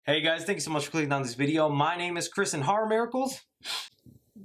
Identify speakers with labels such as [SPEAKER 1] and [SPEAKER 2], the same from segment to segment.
[SPEAKER 1] Hey guys, thank you so much for clicking on this video. My name is Chris, and horror miracles,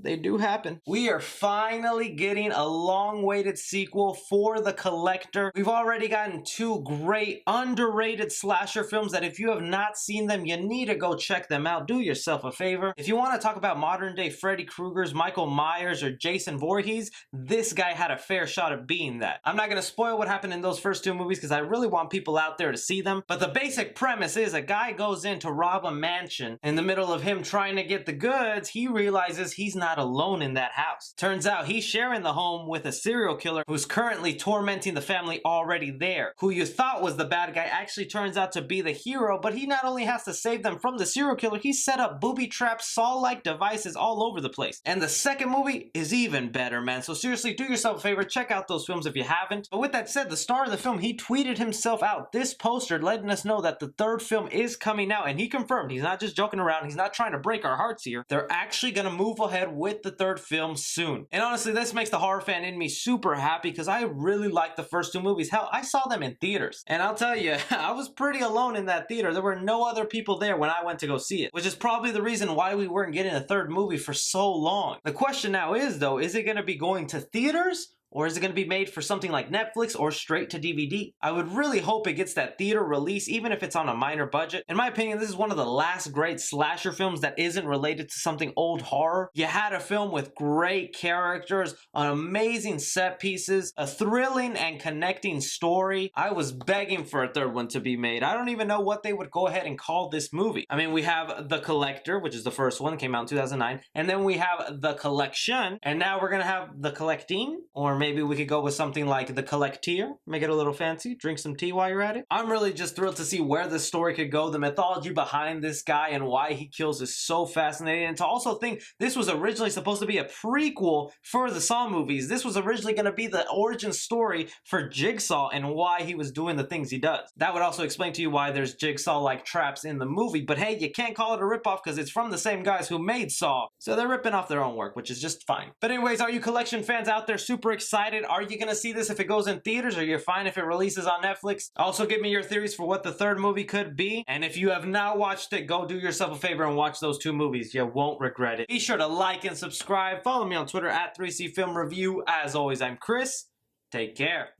[SPEAKER 1] they do happen. We are finally getting a long-awaited sequel for The Collector. We've already gotten two great, underrated slasher films that if you have not seen them, you need to go check them out. Do yourself a favor. If you want to talk about modern-day Freddy Kruegers, Michael Myers, or Jason Voorhees, this guy had a fair shot at being that. I'm not going to spoil what happened in those first two movies because I really want people out there to see them, but the basic premise is a guy goes in to rob a mansion. In the middle of him trying to get the goods, he realizes he's not alone in that house. Turns out he's sharing the home with a serial killer who's currently tormenting the family already there. Who you thought was the bad guy actually turns out to be the hero, but he not only has to save them from the serial killer, he set up booby traps, saw-like devices all over the place. And the second movie is even better, man. So seriously, do yourself a favor, check out those films if you haven't. But with that said, the star of the film, he tweeted himself out this poster letting us know that the third film is coming out, and he confirmed he's not just joking around, he's not trying to break our hearts here. They're actually gonna move ahead with the third film soon. And honestly, this makes the horror fan in me super happy because I really liked the first two movies. Hell, I saw them in theaters. And I'll tell you, I was pretty alone in that theater. There were no other people there when I went to go see it, which is probably the reason why we weren't getting a third movie for so long. The question now is, though, is it going to be going to theaters? Or is it going to be made for something like Netflix or straight to DVD? I would really hope it gets that theater release, even if it's on a minor budget. In my opinion, this is one of the last great slasher films that isn't related to something old horror. You had a film with great characters, an amazing set pieces, a thrilling and connecting story. I was begging for a third one to be made. I don't even know what they would go ahead and call this movie. I mean, we have The Collector, which is the first one, came out in 2009, and then we have The Collection, and now we're gonna have The Collecting, or maybe we could go with something like The Collectier, make it a little fancy, drink some tea while you're at it. I'm really just thrilled to see where this story could go. The mythology behind this guy and why he kills is so fascinating. And to also think this was originally supposed to be a prequel for the Saw movies. This was originally going to be the origin story for Jigsaw and why he was doing the things he does. That would also explain to you why there's Jigsaw-like traps in the movie. But hey, you can't call it a ripoff because it's from the same guys who made Saw. So they're ripping off their own work, which is just fine. But anyways, are you collection fans out there super excited? Are you going to see this if it goes in theaters, or you're fine if it releases on Netflix? Also, give me your theories for what the third movie could be. And if you have not watched it, go do yourself a favor and watch those two movies. You won't regret it. Be sure to like and subscribe. Follow me on Twitter at 3C Film Review. As always, I'm Chris. Take care.